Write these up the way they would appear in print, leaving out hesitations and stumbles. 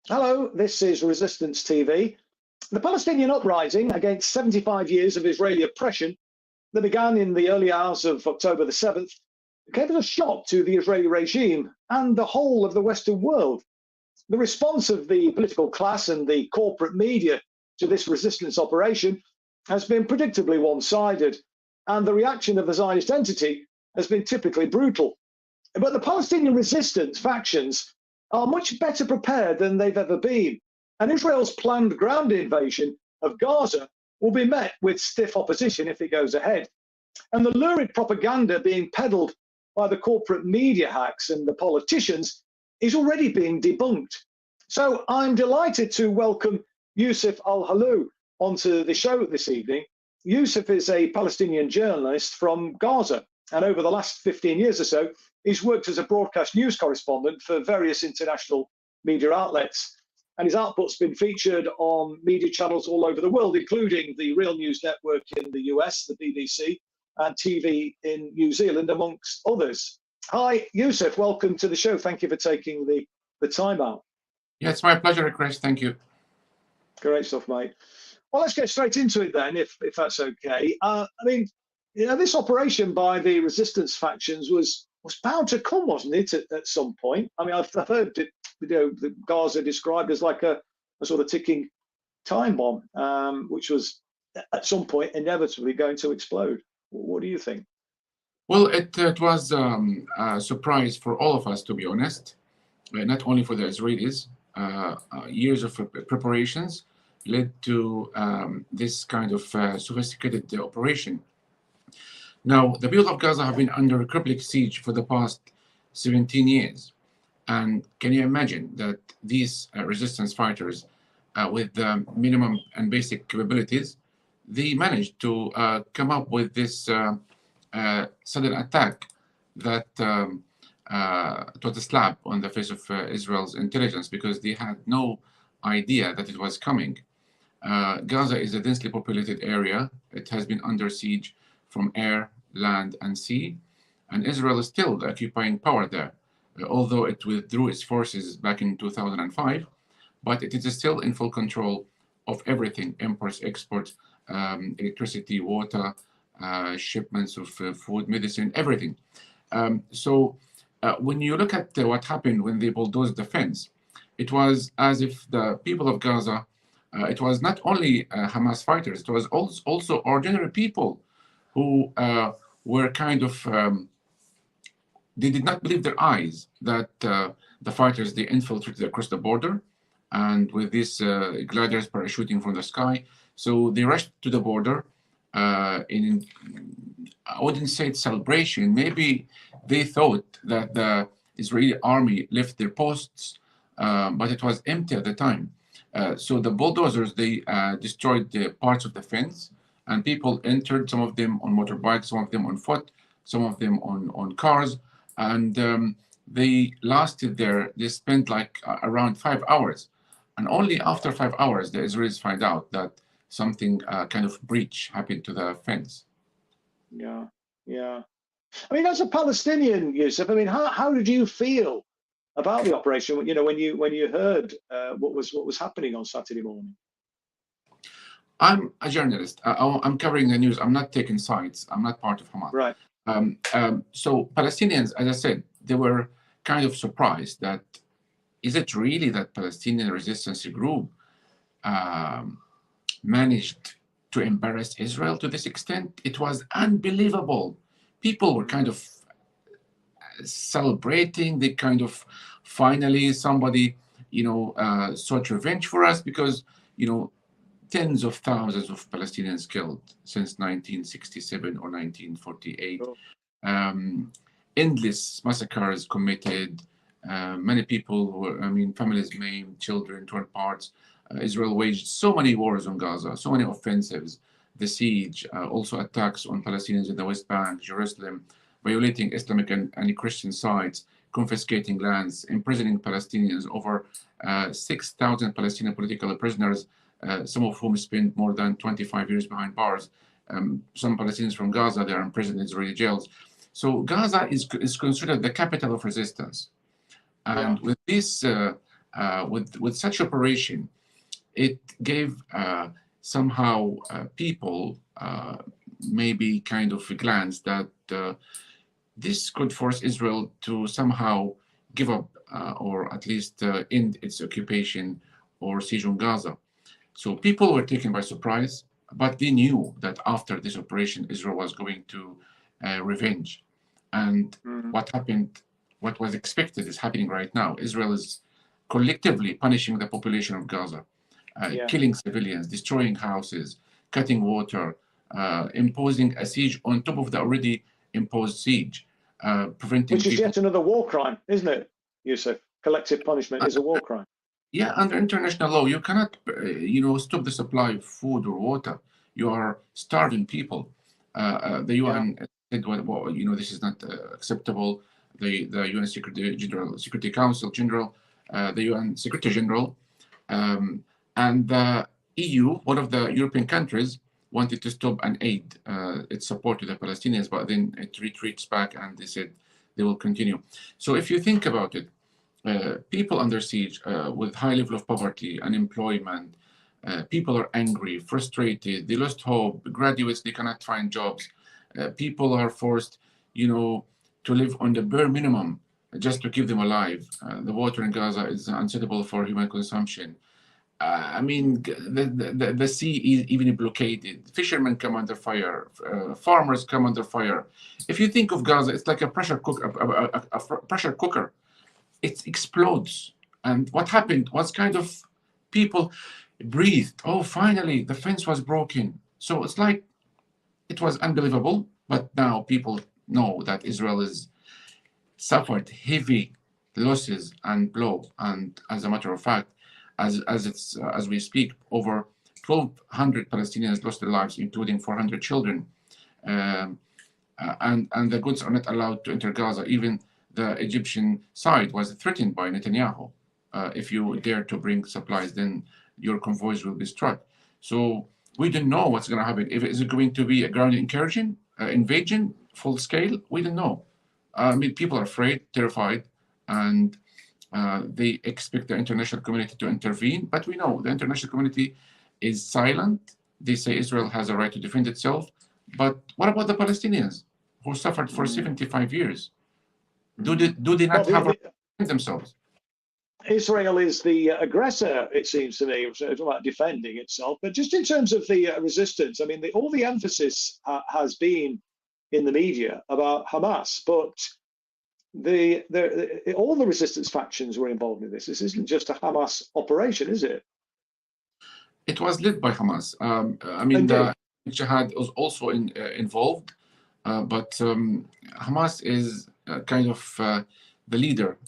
Hello, this is Resistance TV. The Palestinian uprising against 75 years of Israeli oppression that began in the early hours of October the 7th came as a shock to the Israeli regime and the whole of the Western world. The response of the political class and the corporate media to this resistance operation has been predictably one-sided, and the reaction of the Zionist entity has been typically brutal. But the Palestinian resistance factions are much better prepared than they've ever been, and Israel's planned ground invasion of Gaza will be met with stiff opposition if it goes ahead. And the lurid propaganda being peddled by the corporate media hacks and the politicians is already being debunked. So I'm delighted to welcome Yousef Alhelou onto the show this evening. Yousef is a Palestinian journalist from Gaza, and over the last 15 years or so, he's worked as a broadcast news correspondent for various international media outlets. And his output's been featured on media channels all over the world, including the Real News Network in the US, the BBC, and TV in New Zealand, amongst others. Hi, Yousef, welcome to the show. Thank you for taking the time out. Yeah, it's my pleasure, Chris. Thank you. Great stuff, mate. Well, let's get straight into it then, if that's okay. I mean, you know, this operation by the resistance factions was bound to come, wasn't it, at some point? I mean, I've heard it, you know, the Gaza described as like a sort of ticking time bomb, which was at some point inevitably going to explode. What do you think? Well, it was a surprise for all of us, to be honest, not only for the Israelis. Years of preparations led to this kind of sophisticated operation. Now, the people of Gaza have been under a crippling siege for the past 17 years. And can you imagine that these resistance fighters with the minimum and basic capabilities, they managed to come up with this sudden attack that it was a slap on the face of Israel's intelligence, because they had no idea that it was coming. Gaza is a densely populated area. It has been under siege from air, land, and sea, and Israel is still occupying power there, although it withdrew its forces back in 2005, but it is still in full control of everything: imports, exports, electricity, water, shipments of food, medicine, everything. So when you look at what happened when they bulldozed the fence, it was as if the people of Gaza, it was not only Hamas fighters, it was also ordinary people who were kind of, they did not believe their eyes that the fighters, they infiltrated across the border, and with these gliders parachuting from the sky. So they rushed to the border in, I wouldn't say it's celebration, maybe they thought that the Israeli army left their posts, but it was empty at the time. So the bulldozers, they destroyed the parts of the fence, and people entered, some of them on motorbikes, some of them on foot, some of them on cars, and they lasted there. They spent like around 5 hours, and only after 5 hours the Israelis find out that something kind of breach happened to the fence. Yeah, yeah. I mean, as a Palestinian, Yousef, I mean, how did you feel about the operation? You know, when you heard what was happening on Saturday morning. I'm a journalist. I'm covering the news. I'm not taking sides. I'm not part of Hamas. Right. So Palestinians, as I said, they were kind of surprised that, is it really that Palestinian resistance group managed to embarrass Israel to this extent? It was unbelievable. People were kind of celebrating. They kind of, finally somebody, sought revenge for us, because, tens of thousands of Palestinians killed since 1967 or 1948. Endless massacres committed. Many people were, families maimed, children torn apart. Israel waged so many wars on Gaza, so many offensives, the siege, also attacks on Palestinians in the West Bank, Jerusalem, violating Islamic and Christian sites, confiscating lands, imprisoning Palestinians. Over 6,000 Palestinian political prisoners, some of whom spent more than 25 years behind bars. Some Palestinians from Gaza, they are imprisoned in Israeli jails. So Gaza is considered the capital of resistance. And with this with such operation, it gave somehow people maybe kind of a glance that this could force Israel to somehow give up or at least end its occupation or siege on Gaza. So people were taken by surprise, but they knew that after this operation, Israel was going to revenge. And what happened, what was expected is happening right now. Israel is collectively punishing the population of Gaza, killing civilians, destroying houses, cutting water, imposing a siege on top of the already imposed siege, preventing Which is people. yet another war crime, isn't it, Yousef? Collective punishment is a war crime. Yeah, under international law, you cannot, stop the supply of food or water. You are starving people. The UN said, well, this is not acceptable. The UN Security Council General, the UN Secretary General, and the EU, one of the European countries, wanted to stop and aid its support to the Palestinians, but then it retreats back and they said they will continue. So if you think about it, people under siege with high level of poverty, unemployment, people are angry, frustrated, they lost hope, graduates, they cannot find jobs. People are forced, to live on the bare minimum just to keep them alive. The water in Gaza is unsuitable for human consumption. The sea is even blockaded. Fishermen come under fire. Farmers come under fire. If you think of Gaza, it's like a pressure cooker. It explodes. And what happened was kind of people breathed. Oh, finally, the fence was broken. So it's like it was unbelievable. But now people know that Israel has suffered heavy losses and blow. And as a matter of fact, as we speak, over 1,200 Palestinians lost their lives, including 400 children. And the goods are not allowed to enter Gaza. Even the Egyptian side was threatened by Netanyahu. If you dare to bring supplies, then your convoys will be struck. So we don't know what's going to happen. Is it going to be a ground incursion, invasion, full scale? We don't know. People are afraid, terrified, and they expect the international community to intervene. But we know the international community is silent. They say Israel has a right to defend itself. But what about the Palestinians who suffered for 75 years? Do they not have a right to defend themselves? Israel is the aggressor, it seems to me, about defending itself. But just in terms of the resistance, all the emphasis has been in the media about Hamas, but all the resistance factions were involved in this. This isn't just a Hamas operation, is it? It was led by Hamas. The Jihad was also involved, but Hamas is kind of the leader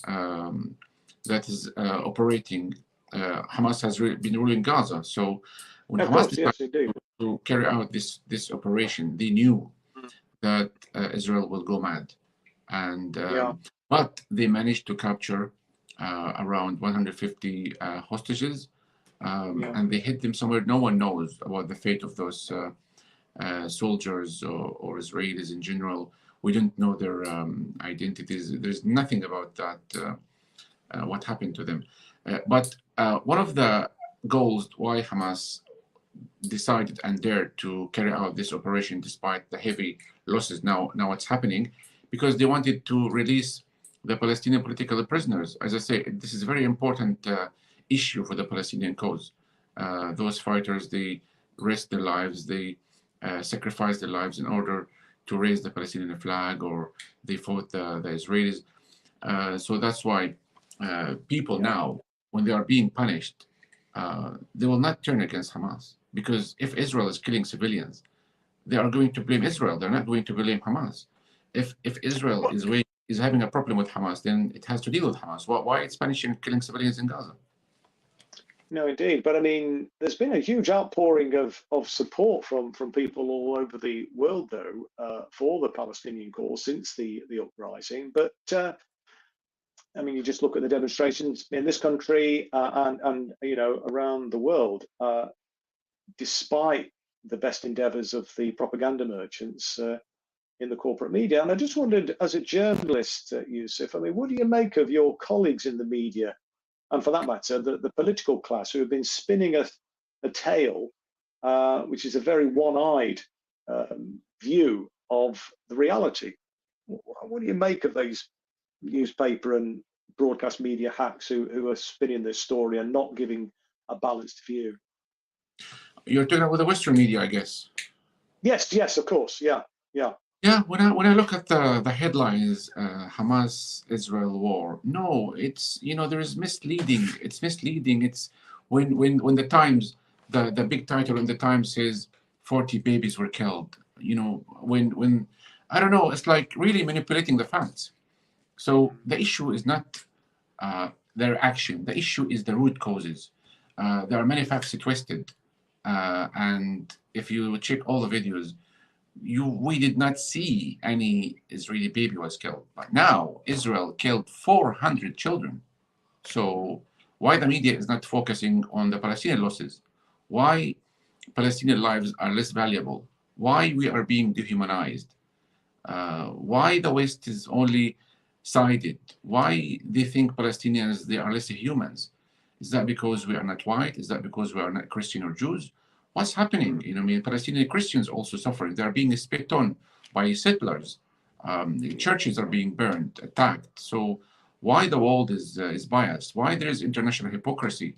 that is operating. Hamas has been ruling Gaza. So when Hamas decided to carry out this operation, they knew that Israel will go mad. And but they managed to capture around 150 hostages, and they hid them somewhere. No one knows about the fate of those soldiers or Israelis in general. We don't know their identities. There's nothing about that, what happened to them. But one of the goals why Hamas decided and dared to carry out this operation despite the heavy losses now it's happening, because they wanted to release the Palestinian political prisoners. As I say, this is a very important issue for the Palestinian cause. Those fighters, they risked their lives, they sacrificed their lives in order to raise the Palestinian flag, or they fought the Israelis. So that's why people now, when they are being punished, they will not turn against Hamas. Because if Israel is killing civilians, they are going to blame Israel. They're not going to blame Hamas. If Israel is having a problem with Hamas, then it has to deal with Hamas. Why it's punishing killing civilians in Gaza? No, indeed. But there's been a huge outpouring of support from people all over the world, though, for the Palestinian cause since the uprising. But you just look at the demonstrations in this country and around the world. Despite the best endeavors of the propaganda merchants in the corporate media. And I just wondered, as a journalist, Yousef, what do you make of your colleagues in the media and for that matter, the political class, who have been spinning a tale, which is a very one-eyed view of the reality. What do you make of these newspaper and broadcast media hacks who are spinning this story and not giving a balanced view? You're talking about the Western media, I guess. Yes, of course, yeah. Yeah, when I look at the headlines, Hamas-Israel war, no, it's, there is misleading. It's misleading. It's when the Times, the big title in the Times says 40 babies were killed. When I don't know, it's like really manipulating the facts. So the issue is not their action. The issue is the root causes. There are many facts twisted, and if you check all the videos, we did not see any Israeli baby was killed. But now Israel killed 400 children. So why the media is not focusing on the Palestinian losses? Why Palestinian lives are less valuable? Why we are being dehumanized? Why the West is only sided? Why they think Palestinians, they are less humans? Is that because we are not white? Is that because we are not Christian or Jews? What's happening? Palestinian Christians also suffering. They are being spit on by settlers. The churches are being burned, attacked. So why the world is biased? Why there is international hypocrisy?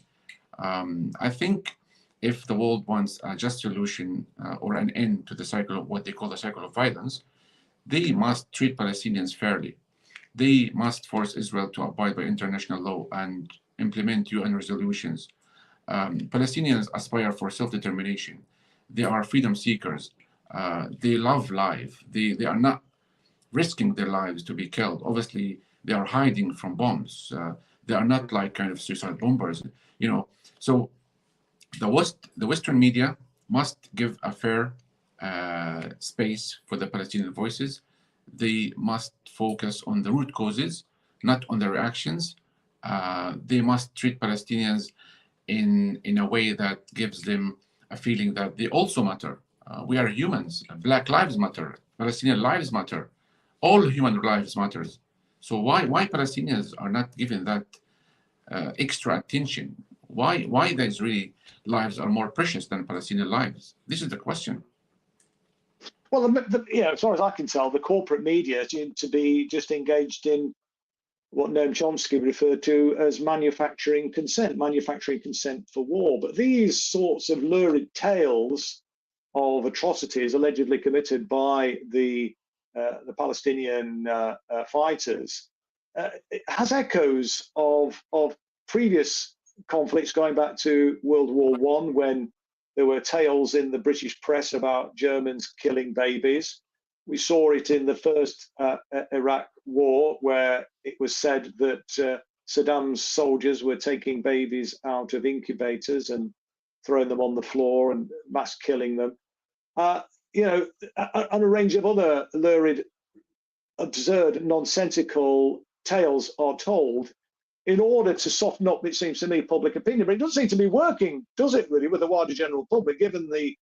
I think if the world wants a just solution or an end to the cycle of what they call the cycle of violence, they must treat Palestinians fairly. They must force Israel to abide by international law and implement UN resolutions. Palestinians aspire for self-determination. They are freedom seekers. They love life. They are not risking their lives to be killed. Obviously, they are hiding from bombs. They are not like kind of suicide bombers, So the Western media must give a fair space for the Palestinian voices. They must focus on the root causes, not on the reactions. They must treat Palestinians in a way that gives them a feeling that they also matter. We are humans. Black lives matter. Palestinian lives matter. All human lives matters. So why Palestinians are not given that extra attention? Why the Israeli lives are more precious than Palestinian lives? This is the question. Well, as far as I can tell, the corporate media seem to be just engaged in what Noam Chomsky referred to as manufacturing consent for war. But these sorts of lurid tales of atrocities allegedly committed by the Palestinian fighters has echoes of previous conflicts going back to World War I, when there were tales in the British press about Germans killing babies. We saw it in the first Iraq war, where it was said that Saddam's soldiers were taking babies out of incubators and throwing them on the floor and mass killing them. And a range of other lurid, absurd, nonsensical tales are told in order to soften up, it seems to me, public opinion. But it doesn't seem to be working, does it, really, with the wider general public, given the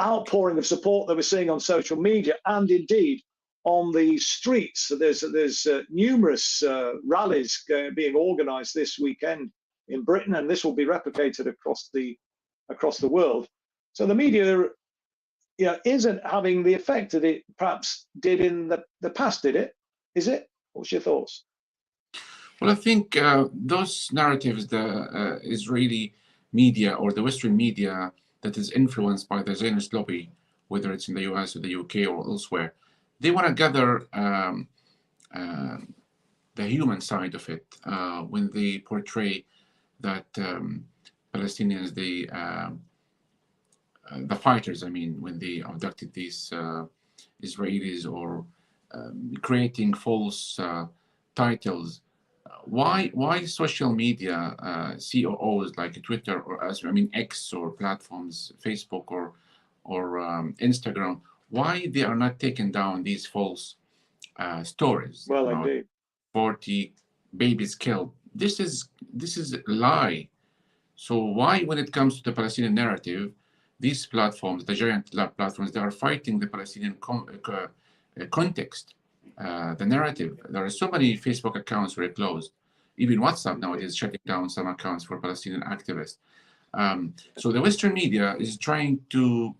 outpouring of support that we're seeing on social media and indeed on the streets. So there's numerous rallies being organised this weekend in Britain, and this will be replicated across the world. So the media, isn't having the effect that it perhaps did in the past, did it? Is it? What's your thoughts? Well, I think those narratives, the Israeli media or the Western media that is influenced by the Zionist lobby, whether it's in the US or the UK or elsewhere, they want to gather the human side of it when they portray that Palestinians, the fighters, when they abducted these Israelis, or creating false titles. Why social media COOs like Twitter or X or platforms, Facebook or Instagram, why they are not taking down these false stories? Well, indeed. 40 babies killed. This is a lie. So why, when it comes to the Palestinian narrative, these platforms, the giant platforms, they are fighting the Palestinian context, the narrative. There are so many Facebook accounts were closed. Even WhatsApp nowadays is shutting down some accounts for Palestinian activists. So the Western media is trying to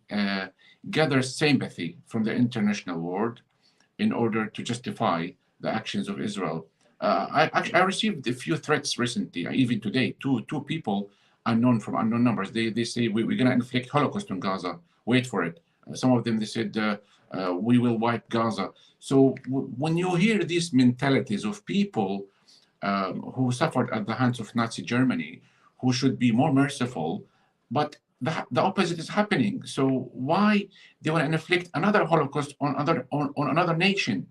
gather sympathy from the international world in order to justify the actions of Israel. I received a few threats recently, even today, two people unknown from unknown numbers. They say we're going to inflict Holocaust on Gaza. Wait for it. Some of them, they said we will wipe Gaza. So when you hear these mentalities of people who suffered at the hands of Nazi Germany, who should be more merciful, but the opposite is happening. So why they want to inflict another Holocaust on another nation?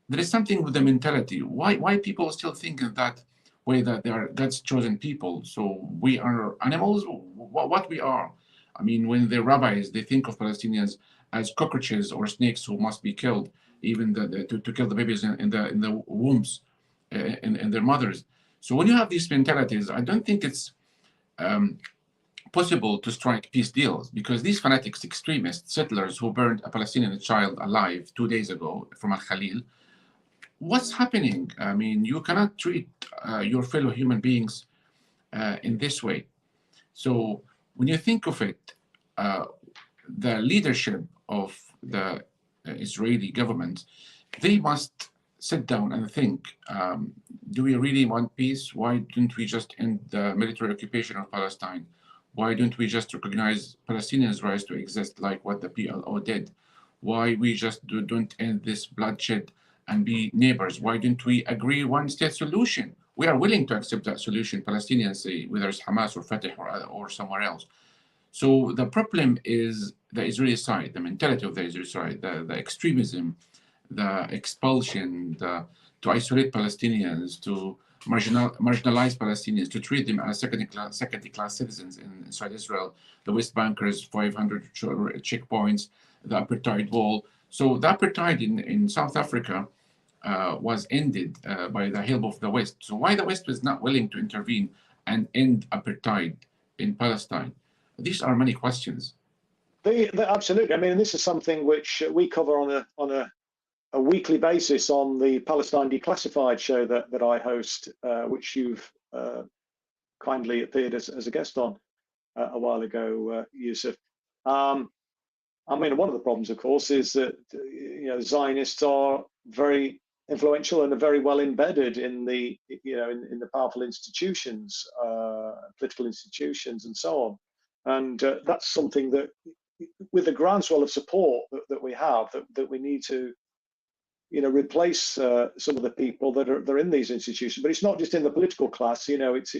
There is something with the mentality. Why people still think in that way, that they are God's chosen people? So we are animals? What we are? I mean, when the rabbis, they think of Palestinians as cockroaches or snakes who must be killed, even to kill the babies in the wombs, in their mothers. So when you have these mentalities, I don't think it's possible to strike peace deals, because these fanatics, extremists, settlers who burned a Palestinian child alive 2 days ago from Al-Khalil, what's happening? I mean, you cannot treat your fellow human beings in this way. So when you think of it, the leadership of the Israeli government, they must sit down and think, do we really want peace? Why don't we just end the military occupation of Palestine? Why don't we just recognize Palestinians' rights to exist like what the PLO did? Why we just don't end this bloodshed and be neighbors? Why don't we agree one-state solution? We are willing to accept that solution, Palestinians say, whether it's Hamas or Fatah or somewhere else. So the problem is the Israeli side, the mentality of the Israeli side, the extremism, the expulsion, to isolate Palestinians, to marginalize Palestinians, to treat them as second-class citizens inside Israel, the West Bankers, 500 checkpoints, the apartheid wall. So the apartheid in South Africa was ended by the help of the West. So why the West was not willing to intervene and end apartheid in Palestine? These are many questions. Absolutely. I mean, this is something which we cover on a weekly basis on the Palestine Declassified show that I host, which you've kindly appeared as a guest on a while ago, Yousef. I mean, one of the problems, of course, is that Zionists are very influential and are very well embedded in the in the powerful institutions, political institutions, and so on. And that's something that, with the groundswell of support that we have, that we need to replace some of the people that are in these institutions. But it's not just in the political class. It's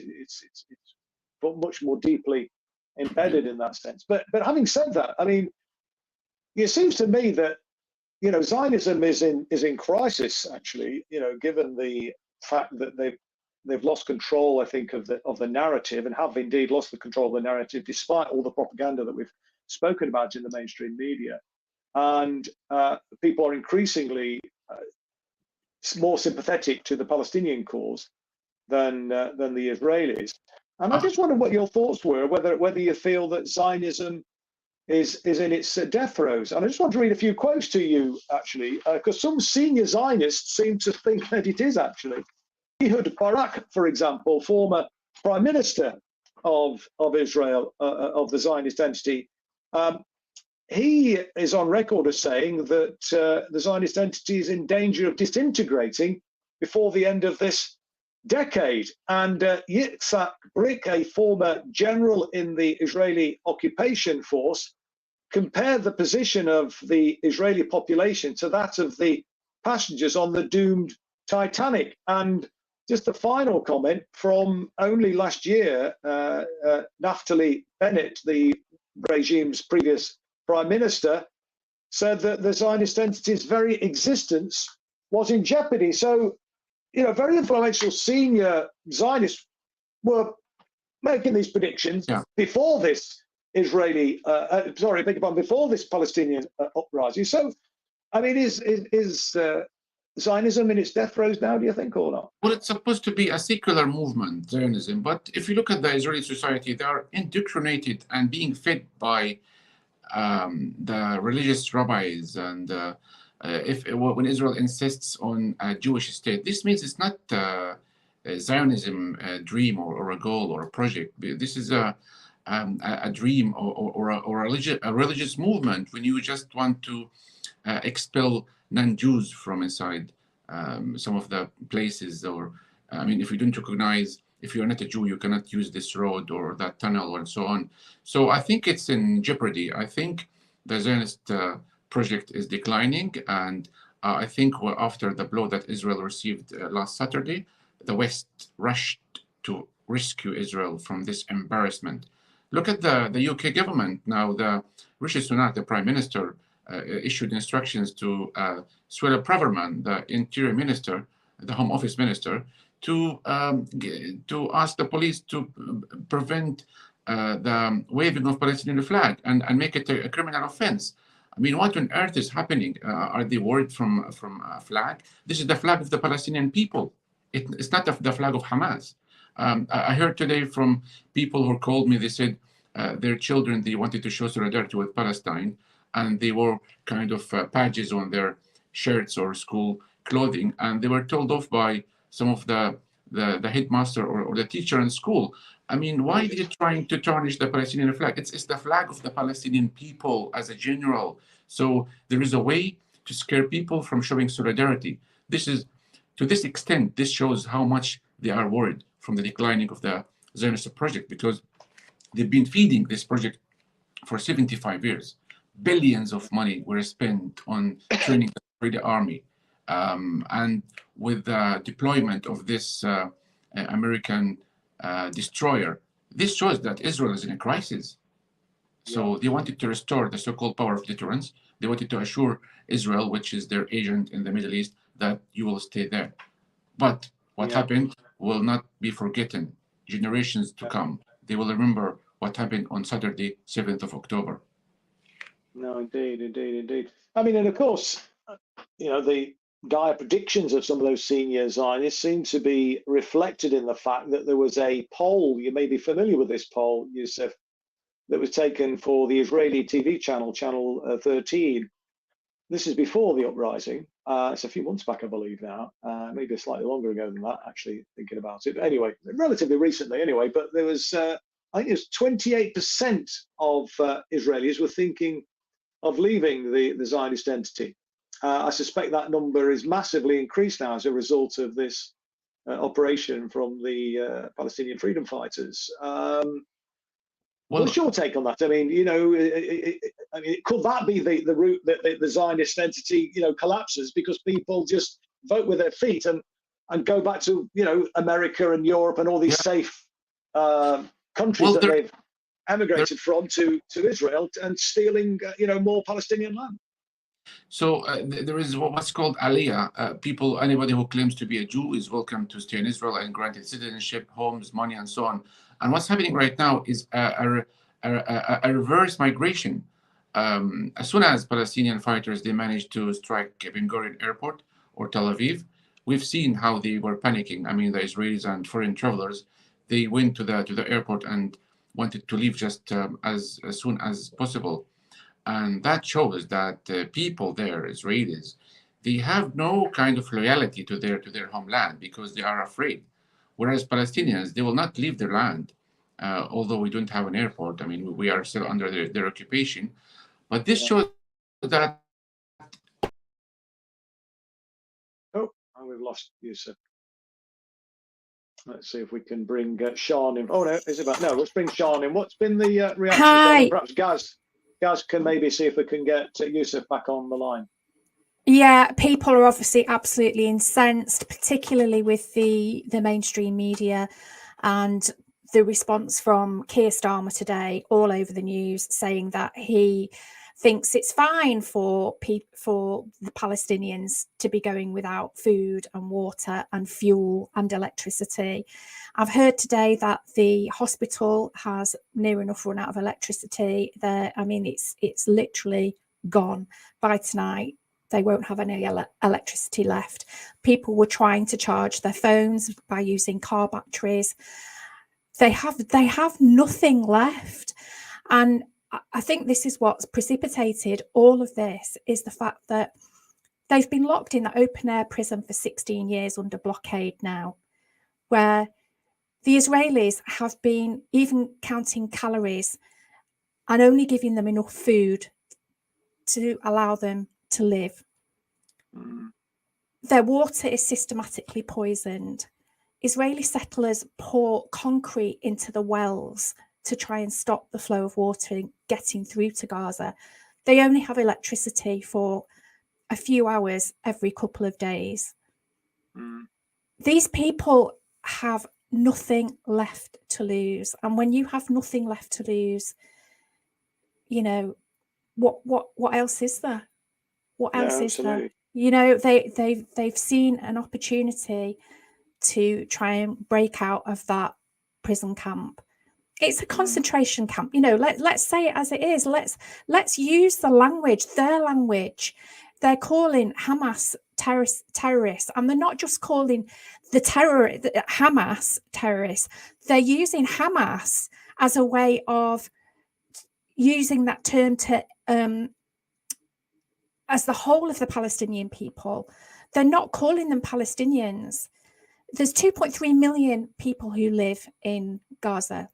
much more deeply embedded in that sense. But having said that, I mean, it seems to me that Zionism is in crisis, actually. Given the fact that they've lost control, I think, of the narrative, and have indeed lost the control of the narrative, despite all the propaganda that we've spoken about in the mainstream media. And people are increasingly more sympathetic to the Palestinian cause than the Israelis. And I just wondered what your thoughts were, whether you feel that Zionism is in its death throes. And I just want to read a few quotes to you, actually, because some senior Zionists seem to think that it is actually. Ehud Barak, for example, former prime minister of Israel, of the Zionist entity, he is on record as saying that the Zionist entity is in danger of disintegrating before the end of this decade. And Yitzhak Brik, a former general in the Israeli occupation force, compared the position of the Israeli population to that of the passengers on the doomed Titanic. And just a final comment from only last year, Naftali Bennett, the regime's previous prime minister, said that the Zionist entity's very existence was in jeopardy. So, very influential senior Zionists were making these predictions before this before this Palestinian uprising. So, I mean, is Zionism in its death throes now, do you think, or not? Well, it's supposed to be a secular movement, Zionism, but if you look at the Israeli society, they are indoctrinated and being fed by the religious rabbis. And when Israel insists on a Jewish state, this means it's not Zionism dream or a goal or a project. This is a dream or a religious movement when you just want to expel non-Jews from inside some of the places. Or I mean, if you don't recognize, if you're not a Jew, you cannot use this road or that tunnel and so on. So I think it's in jeopardy. I think the Zionist project is declining, and I think after the blow that Israel received last Saturday, the West rushed to rescue Israel from this embarrassment. Look at the UK government now. The Rishi Sunak, the Prime Minister, issued instructions to Suella Braverman, the Interior Minister, the Home Office Minister, to ask the police to prevent the waving of Palestinian flag and make it a criminal offense. I mean, what on earth is happening? Are they worried from a flag? This is the flag of the Palestinian people. It's not the flag of Hamas. I heard today from people who called me, they said their children, they wanted to show solidarity with Palestine, and they wore kind of badges on their shirts or school clothing, and they were told off by some of the headmaster or the teacher in school. I mean, why are you trying to tarnish the Palestinian flag? It's the flag of the Palestinian people as a general. So there is a way to scare people from showing solidarity. This is, to this extent, this shows how much they are worried from the declining of the Zionist project, because they've been feeding this project for 75 years. Billions of money were spent on training the Israeli army. And with the deployment of this American destroyer, this shows that Israel is in a crisis. So they wanted to restore the so-called power of deterrence. They wanted to assure Israel, which is their agent in the Middle East, that you will stay there. But what happened will not be forgotten. Generations to come, they will remember what happened on Saturday, 7th of October. No, indeed. I mean, and of course, you know, the dire predictions of some of those senior Zionists seem to be reflected in the fact that there was a poll, you may be familiar with this poll, Yousef, that was taken for the Israeli TV channel, Channel 13. This is before the uprising. It's a few months back, I believe now, maybe slightly longer ago than that, actually, thinking about it. But anyway, relatively recently anyway, but there was, I think it was 28% of Israelis were thinking of leaving the Zionist entity. I suspect that number is massively increased now as a result of this operation from the Palestinian freedom fighters. What's your take on that? I mean, you know, I mean, could that be the route that the Zionist entity, you know, collapses because people just vote with their feet and go back to, you know, America and Europe and all these safe countries that they've emigrated from to Israel and stealing, you know, more Palestinian land? So there is what's called Aliyah. People, anybody who claims to be a Jew is welcome to stay in Israel and granted citizenship, homes, money, and so on. And what's happening right now is a reverse migration. As soon as Palestinian fighters, they managed to strike Ben Gurion Airport or Tel Aviv, we've seen how they were panicking. I mean, the Israelis and foreign travelers, they went to the airport and wanted to leave just as soon as possible. And that shows that people there, Israelis, they have no kind of loyalty to their homeland because they are afraid. Whereas Palestinians, they will not leave their land, although we don't have an airport. I mean, we are still under their occupation. But this shows that... Oh, we've lost Yousef. Let's see if we can bring Sean in. Oh, no, is it back? No, let's bring Sean in. What's been the reaction? Hi. Perhaps Gaz can maybe see if we can get Yousef back on the line. Yeah, people are obviously absolutely incensed, particularly with the mainstream media and the response from Keir Starmer today all over the news, saying that he thinks it's fine for the Palestinians to be going without food and water and fuel and electricity. I've heard today that the hospital has near enough run out of electricity there. I mean, it's literally gone by tonight. They won't have any electricity left. People were trying to charge their phones by using car batteries. They have nothing left. And I think this is what's precipitated all of this, is the fact that they've been locked in that open air prison for 16 years under blockade now. where the Israelis have been even counting calories and only giving them enough food to allow them to live. Their water is systematically poisoned. Israeli settlers pour concrete into the wells to try and stop the flow of water getting through to Gaza. They only have electricity for a few hours every couple of days. These people have nothing left to lose. And when you have nothing left to lose, you know, what else is there? What else is there? You know, they've seen an opportunity to try and break out of that prison camp. It's a concentration camp. You know, let's say it as it is. Let's use the language, their language. They're calling Hamas terrorists, and they're not just calling the Hamas terrorists. They're using Hamas as a way of using that term to as the whole of the Palestinian people. They're not calling them Palestinians. There's 2.3 million people who live in Gaza.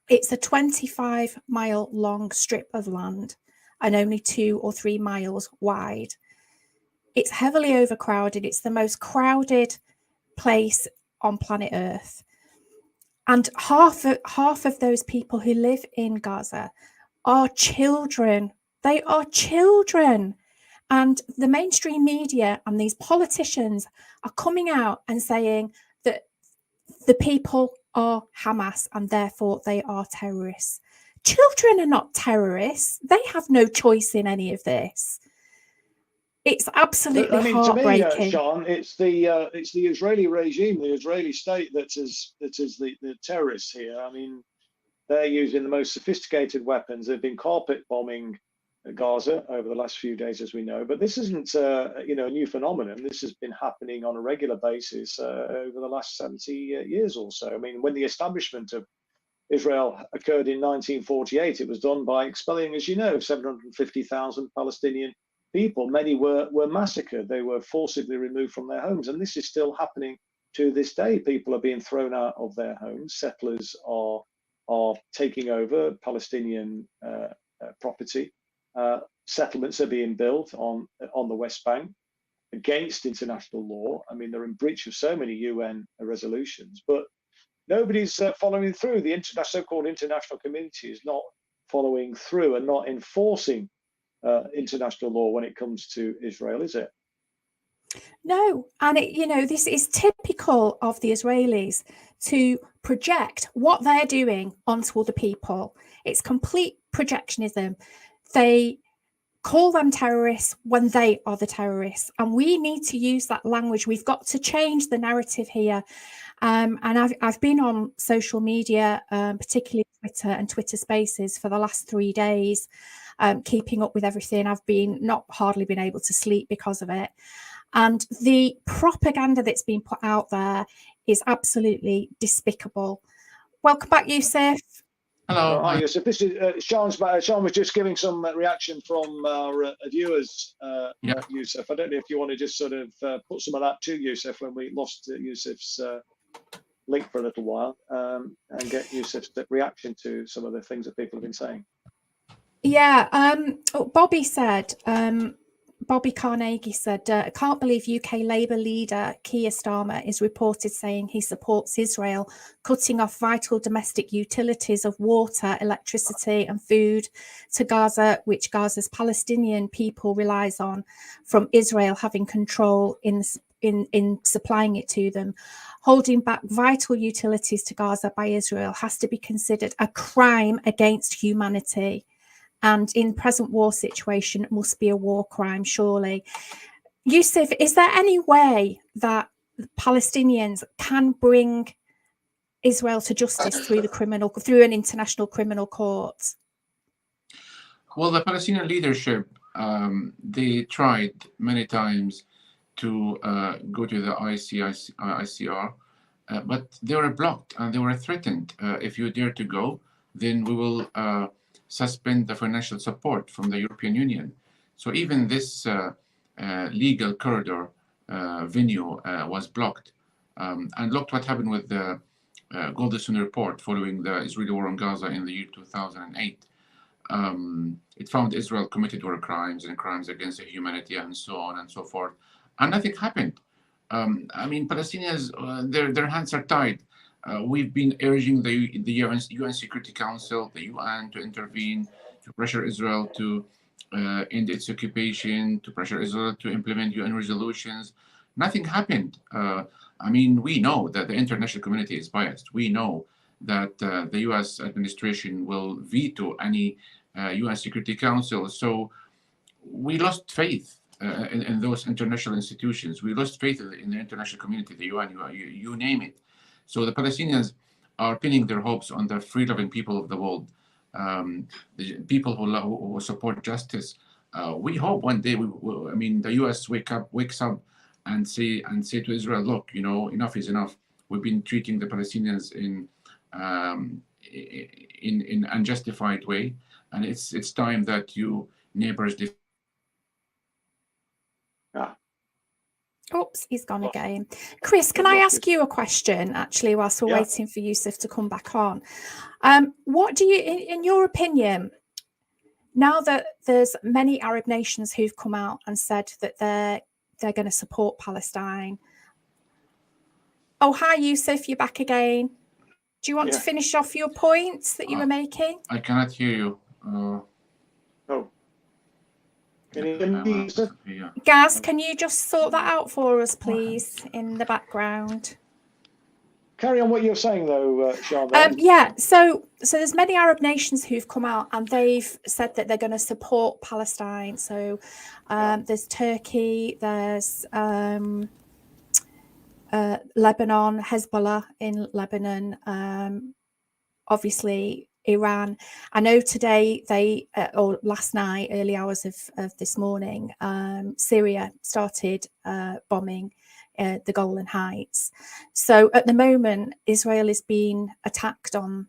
It's a 25-mile long strip of land and only 2 or 3 miles wide. It's heavily overcrowded. It's the most crowded place on planet Earth. And half of those people who live in Gaza are children. They are children. And the mainstream media and these politicians are coming out and saying that the people are Hamas and therefore they are terrorists. Children are not terrorists. They have no choice in any of this. It's absolutely heartbreaking. To me, Sean, it's the Israeli regime, the Israeli state that is the terrorists here. I mean, they're using the most sophisticated weapons. They've been carpet bombing Gaza over the last few days, as we know. But this isn't a new phenomenon. This has been happening on a regular basis over the last 70 years or so. I mean, when the establishment of Israel occurred in 1948, it was done by expelling, as you know, 750,000 Palestinian people. Many were massacred. They were forcibly removed from their homes. And this is still happening to this day. People are being thrown out of their homes. Settlers are taking over Palestinian property. Settlements are being built on the West Bank against international law. I mean, they're in breach of so many UN resolutions, but nobody's following through. The so-called international community is not following through and not enforcing international law when it comes to Israel, is it? No, and this is typical of the Israelis to project what they're doing onto other people. It's complete projectionism. They call them terrorists when they are the terrorists, and we need to use that language. We've got to change the narrative here. And I've been on social media, particularly Twitter and Twitter Spaces, for the last 3 days, keeping up with everything. I've hardly been able to sleep because of it. And the propaganda that's been put out there is absolutely despicable. Welcome back, Yousef. Hello. Hi, Yousef. This is Sean's. Sean was just giving some reaction from our viewers, Yousef. I don't know if you want to just sort of put some of that to Yousef when we lost Yousef's link for a little while, and get Yousef's reaction to some of the things that people have been saying. Yeah, Bobby Carnegie said, I can't believe UK Labour leader Keir Starmer is reported saying he supports Israel cutting off vital domestic utilities of water, electricity and food to Gaza, which Gaza's Palestinian people relies on, from Israel having control in supplying it to them. Holding back vital utilities to Gaza by Israel has to be considered a crime against humanity. And in present war situation, it must be a war crime, surely. Yousef, is there any way that Palestinians can bring Israel to justice through an international criminal court? Well, the Palestinian leadership, they tried many times to go to the ICR, but they were blocked and they were threatened. If you dare to go, then we will suspend the financial support from the European Union. So even this legal corridor venue was blocked. And look what happened with the Goldstone report following the Israeli war on Gaza in the year 2008. It found Israel committed war crimes and crimes against humanity and so on and so forth, and nothing happened. I mean, Palestinians, their hands are tied. We've been urging the UN Security Council, the UN, to intervene, to pressure Israel to end its occupation, to pressure Israel to implement UN resolutions. Nothing happened. I mean, we know that the international community is biased. We know that the US administration will veto any UN Security Council. So we lost faith in those international institutions. We lost faith in the international community, the UN, you name it. So the Palestinians are pinning their hopes on the free-loving people of the world, the people who support justice. We hope one day, I mean, the US wakes up and say to Israel, look, you know, enough is enough. We've been treating the Palestinians in unjustified way, and it's time that you neighbors. Oops, he's gone again. Chris, can I ask you a question, actually, whilst we're waiting for Yousef to come back on? What do you, in your opinion, now that there's many Arab nations who've come out and said that they're going to support Palestine. Oh, hi, Yousef, you're back again. Do you want to finish off your points that you were making? I cannot hear you. Can you hear me? Gaz, can you just sort that out for us, please, in the background? Carry on what you're saying, though, Sean. Yeah, so there's many Arab nations who've come out and they've said that they're going to support Palestine. So there's Turkey, there's Lebanon, Hezbollah in Lebanon, obviously Iran. I know today or last night, early hours of this morning, Syria started bombing the Golan Heights. So at the moment, Israel is being attacked on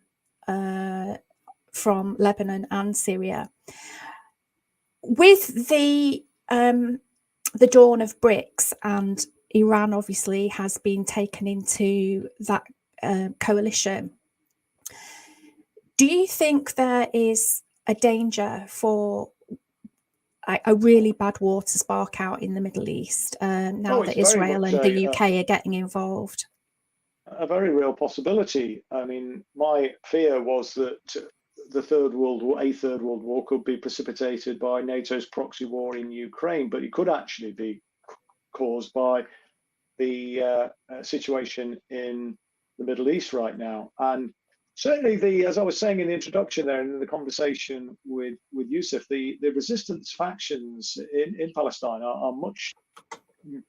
from Lebanon and Syria. With the dawn of BRICS, and Iran obviously has been taken into that coalition, do you think there is a danger for a really bad war to spark out in the Middle East now that Israel and the UK are getting involved? A very real possibility. I mean, my fear was that a third world war could be precipitated by NATO's proxy war in Ukraine, but it could actually be caused by the situation in the Middle East right now. And certainly, as I was saying in the introduction there, in the conversation with Yousef, the resistance factions in Palestine are much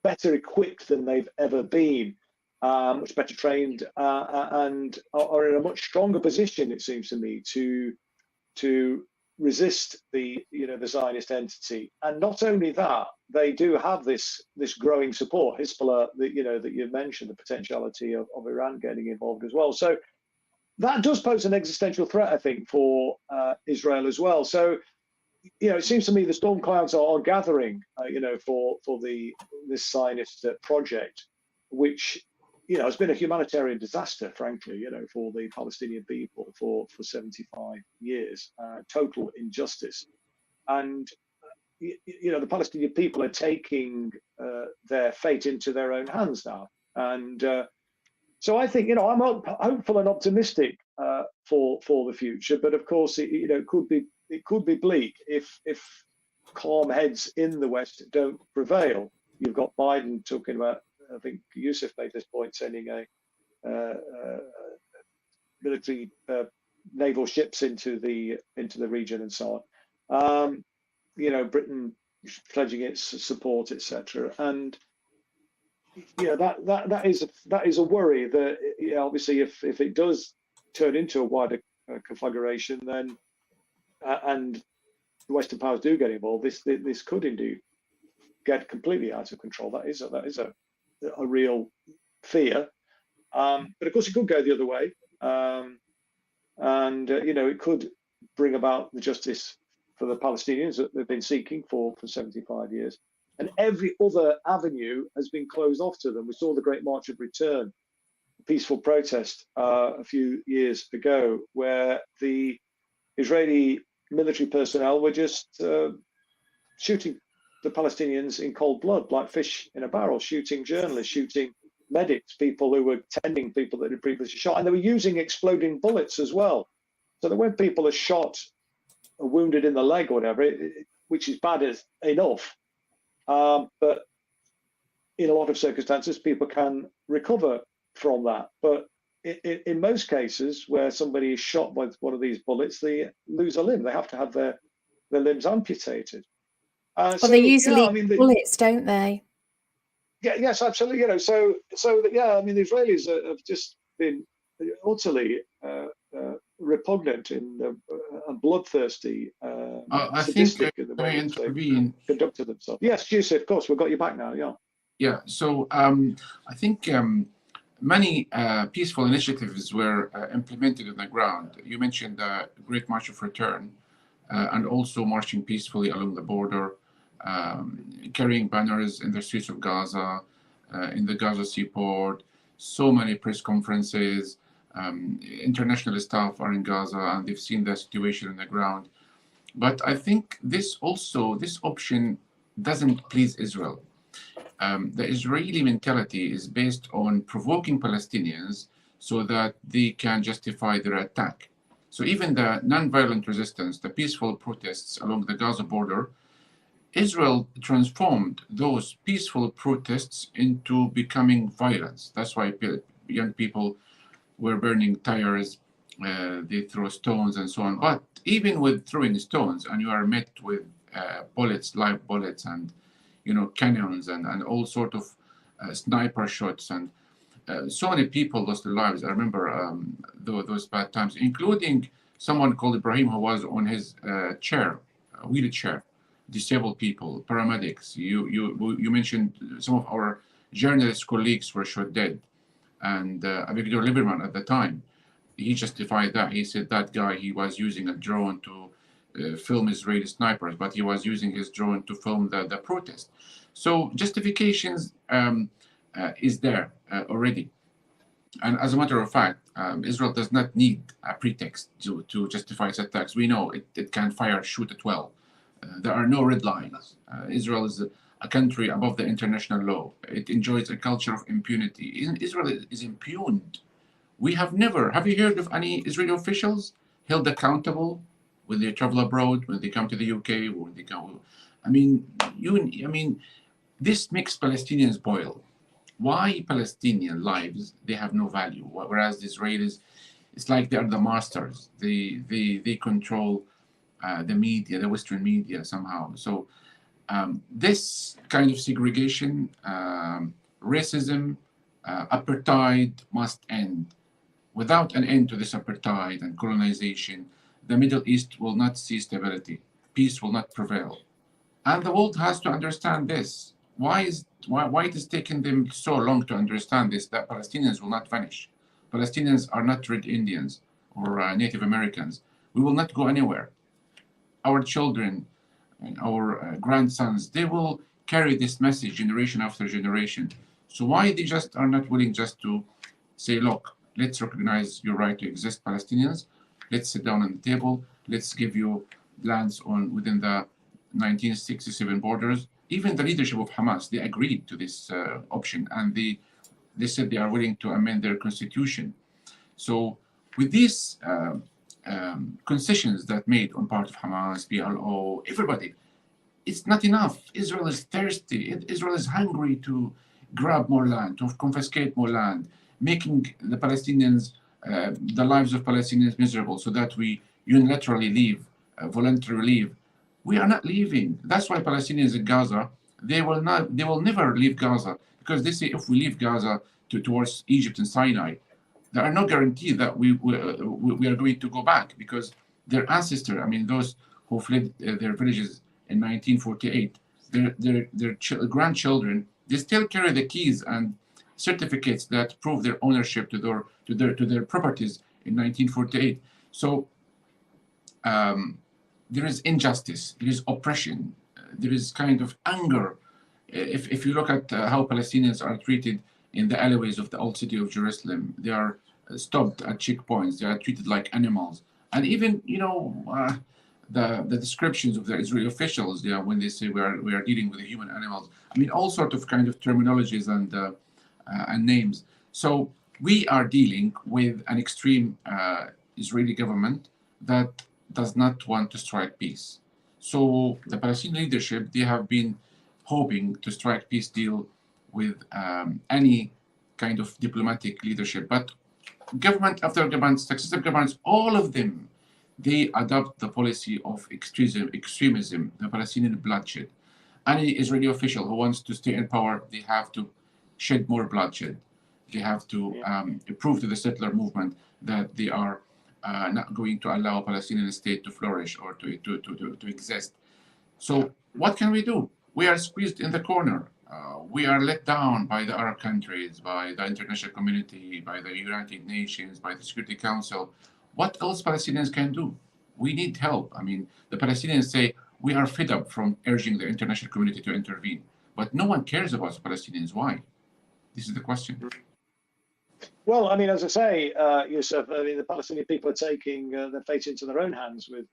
better equipped than they've ever been, much better trained, and are in a much stronger position, it seems to me, to resist the Zionist entity. And not only that, they do have this growing support. Hezbollah, that you mentioned, the potentiality of Iran getting involved as well. So that does pose an existential threat, I think, for Israel as well. So, it seems to me the storm clouds are gathering, for this Zionist project, which, has been a humanitarian disaster, frankly, for the Palestinian people for 75 years, total injustice. And, the Palestinian people are taking their fate into their own hands now. And so I think, I'm hopeful and optimistic for the future, but of course, it could be bleak if calm heads in the West don't prevail. You've got Biden talking about, I think Yousef made this point, sending a military naval ships into the region and so on. Britain pledging its support, etc. And that is a worry that obviously if it does turn into a wider conflagration, then and the Western powers do get involved, this could indeed get completely out of control. That is a real fear, but of course it could go the other way, and it could bring about the justice for the Palestinians that they've been seeking for 75 years. And every other avenue has been closed off to them. We saw the Great March of Return, peaceful protest a few years ago, where the Israeli military personnel were just shooting the Palestinians in cold blood, like fish in a barrel, shooting journalists, shooting medics, people who were tending people that had previously shot. And they were using exploding bullets as well. So that when people are shot or wounded in the leg or whatever, which is bad enough, but in a lot of circumstances, people can recover from that. But in most cases where somebody is shot by one of these bullets, they lose a limb. They have to have their limbs amputated. Well, they usually bullets, don't they? Yeah, yes, absolutely. You know, so yeah, I mean, the Israelis have just been utterly repugnant and bloodthirsty. I think in the way they conducted themselves. Yes, Yousef, of course, we've got you back now. Yeah. Yeah. So I think many peaceful initiatives were implemented on the ground. You mentioned the Great March of Return, and also marching peacefully along the border, carrying banners in the streets of Gaza, in the Gaza seaport. So many press conferences. International staff are in Gaza and they've seen the situation on the ground. But I think this option doesn't please Israel. The Israeli mentality is based on provoking Palestinians so that they can justify their attack. So even the non-violent resistance, the peaceful protests along the Gaza border, Israel transformed those peaceful protests into becoming violence. That's why young people were burning tires, they throw stones and so on. But even with throwing stones, and you are met with bullets, live bullets, and cannons and all sort of sniper shots, and so many people lost their lives. I remember those bad times, including someone called Ibrahim who was on his wheelchair, disabled people, paramedics. You mentioned some of our journalist colleagues were shot dead, and Avigdor Lieberman at the time, he justified that. He said that guy, he was using a drone to film Israeli snipers, but he was using his drone to film the protest. So justifications is there already. And as a matter of fact, Israel does not need a pretext to justify its attacks. We know it can fire, shoot at will. There are no red lines. Israel is a country above the international law. It enjoys a culture of impunity. Israel is impugned. We have never, have you heard of any Israeli officials held accountable when they travel abroad, when they come to the UK, when they go? I mean, this makes Palestinians boil. Why Palestinian lives, they have no value, whereas the Israelis, it's like they are the masters. They control the media, the Western media somehow. So this kind of segregation, racism, apartheid must end. Without an end to this apartheid and colonization, the Middle East will not see stability. Peace will not prevail. And the world has to understand this. Why it is taking them so long to understand this, that Palestinians will not vanish. Palestinians are not Red Indians or Native Americans. We will not go anywhere. Our children and our grandsons, they will carry this message generation after generation. So why they just are not willing just to say, look, let's recognize your right to exist, Palestinians. Let's sit down on the table. Let's give you lands within the 1967 borders. Even the leadership of Hamas, they agreed to this option, and they said they are willing to amend their constitution. So with these concessions that made on part of Hamas, PLO, everybody, it's not enough. Israel is thirsty. Israel is hungry to grab more land, to confiscate more land, making the Palestinians, the lives of Palestinians miserable, so that we unilaterally leave, voluntarily leave. We are not leaving. That's why Palestinians in Gaza, they will never leave Gaza, because they say if we leave Gaza towards Egypt and Sinai, there are no guarantees that we are going to go back, because their ancestors, I mean, those who fled their villages in 1948, their grandchildren, they still carry the keys and certificates that prove their ownership to their properties in 1948. So there is injustice, there is oppression, there is kind of anger if you look at how Palestinians are treated in the alleyways of the old city of Jerusalem, they are stopped at checkpoints. They are treated like animals. And even, the descriptions of the Israeli officials, when they say we are dealing with the human animals. I mean, all sort of kind of terminologies and names. So we are dealing with an extreme Israeli government that does not want to strike peace. So the Palestinian leadership, they have been hoping to strike peace deal with any kind of diplomatic leadership. But government after government, successive governments, all of them, they adopt the policy of extremism, the Palestinian bloodshed. Any Israeli official who wants to stay in power, they have to shed more bloodshed. They have to prove to the settler movement that they are not going to allow a Palestinian state to flourish or to exist. So what can we do? We are squeezed in the corner. We are let down by the Arab countries, by the international community, by the United Nations, by the Security Council. What else Palestinians can do? We need help. I mean, the Palestinians say, we are fed up from urging the international community to intervene. But no one cares about the Palestinians. Why? This is the question. Well, I mean, as I say, Yousef, I mean, the Palestinian people are taking their fate into their own hands with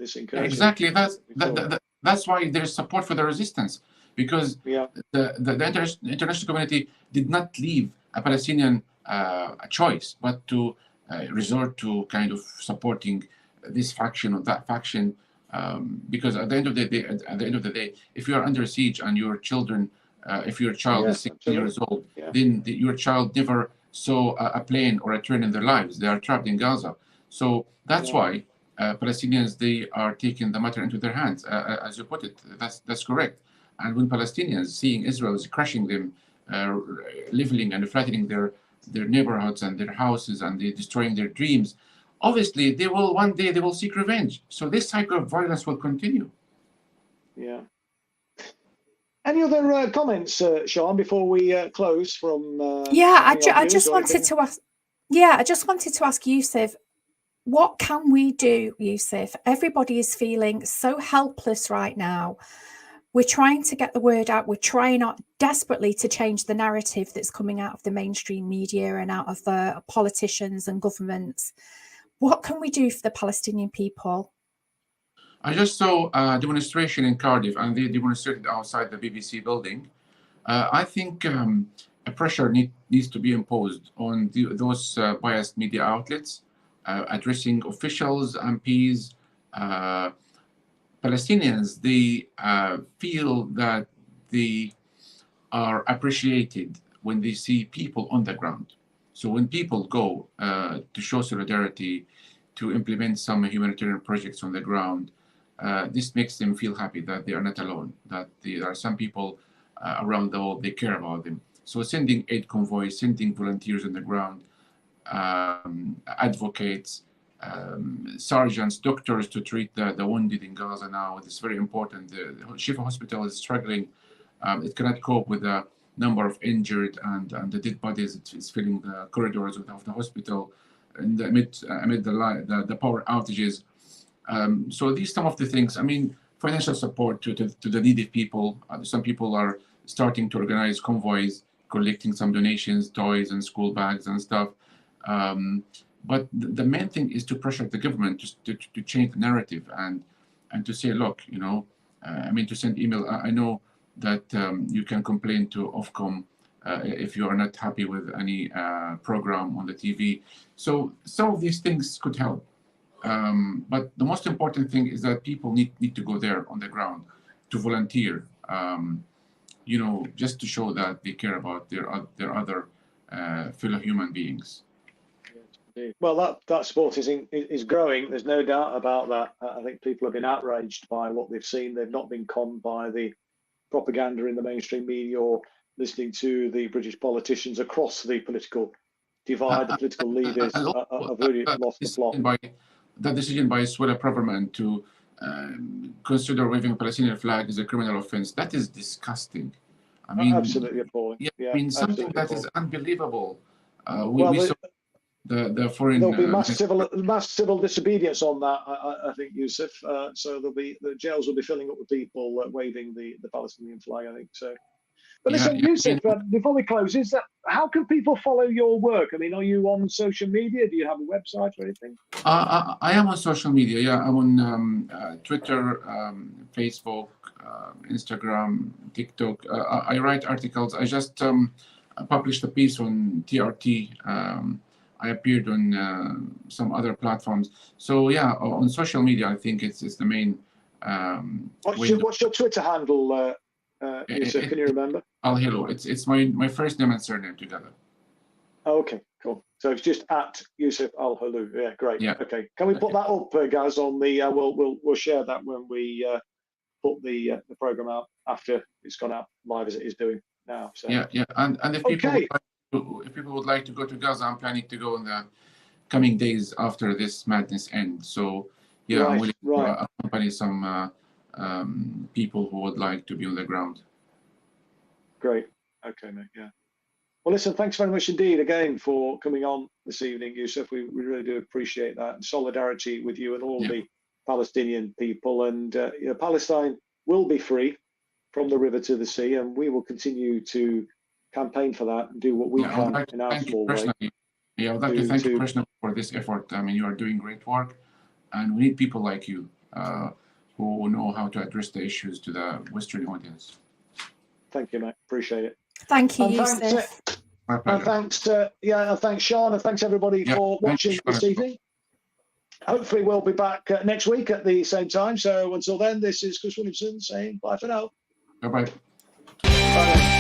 this incursion. Exactly. That's why there is support for the resistance, because the international community did not leave a Palestinian a choice, but to resort to kind of supporting this faction or that faction, because at the end of the day, if you are under siege and your children, if your child is 16 years old, then your child never saw a plane or a train in their lives. They are trapped in Gaza. So that's why Palestinians, they are taking the matter into their hands, as you put it. That's correct. And when Palestinians seeing Israel is crushing them, leveling and flattening their neighborhoods and their houses, and they destroying their dreams, obviously one day they will seek revenge. So this cycle of violence will continue. Yeah. Any other comments, Sean, before we close from? I just wanted to ask. Yeah, I just wanted to ask Yousef, what can we do, Yousef? Everybody is feeling so helpless right now. We're trying to get the word out. We're trying desperately to change the narrative that's coming out of the mainstream media and out of the politicians and governments. What can we do for the Palestinian people? I just saw a demonstration in Cardiff, and they demonstrated outside the BBC building. I think a pressure needs to be imposed on those biased media outlets, addressing officials, MPs, Palestinians. They feel that they are appreciated when they see people on the ground. So when people go to show solidarity, to implement some humanitarian projects on the ground, this makes them feel happy that they are not alone, that there are some people around the world, they care about them. So sending aid convoys, sending volunteers on the ground, advocates, sergeants, doctors to treat the wounded in Gaza now. It's very important. The Shifa hospital is struggling. It cannot cope with the number of injured and the dead bodies. It's filling the corridors of the hospital amid the power outages. So these some of the things. I mean, financial support to the needy people. Some people are starting to organize convoys, collecting some donations, toys and school bags and stuff. But the main thing is to pressure the government to change the narrative and to say, look, to send email. I know that you can complain to Ofcom if you are not happy with any program on the TV. So some of these things could help. But the most important thing is that people need to go there on the ground to volunteer, just to show that they care about their other fellow human beings. Well, that support is growing. There's no doubt about that. I think people have been outraged by what they've seen. They've not been conned by the propaganda in the mainstream media or listening to the British politicians across the political divide. The political leaders have really lost the plot. That decision by Sweden government to consider waving a Palestinian flag as a criminal offense, that is disgusting. I mean, absolutely appalling. Yeah, I mean, something that is unbelievable. the foreign. There'll be mass civil disobedience on that, I think, Yousef. So the jails will be filling up with people waving the Palestinian flag, I think. So, but listen, Yousef, before we close, how can people follow your work? I mean, are you on social media? Do you have a website or anything? I am on social media. Yeah, I'm on Twitter, Facebook, Instagram, TikTok. I write articles. I just published a piece on TRT. I appeared on some other platforms. So yeah, on social media, I think it's the main. What's your Twitter handle, Yousef? Can you remember? Alhelou. It's my first name and surname together. Oh, okay, cool. So it's just at Yousef Alhelou. Yeah, great. Yeah. Okay. Can we put that up, guys? On the we'll share that when we put the program out after it's gone out live as it is doing now. So yeah. And if people would like to go to Gaza, I'm planning to go in the coming days after this madness ends. So yeah, I'm willing to accompany some people who would like to be on the ground. Great. Okay, mate. Yeah. Well, listen, thanks very much indeed again for coming on this evening, Yousef. We really do appreciate that, and solidarity with you and all the Palestinian people. And Palestine will be free from the river to the sea, and we will continue to campaign for that and do what we can in our small way. Yeah, I would like to thank you personally for this effort. I mean, you are doing great work, and we need people like you who know how to address the issues to the Western audience. Thank you, mate. Appreciate it. Thank you, Yousef. And thanks, thanks, Sean, and thanks everybody for watching this evening. Hopefully, we'll be back next week at the same time. So until then, this is Chris Williamson saying bye for now. Bye-bye. Bye.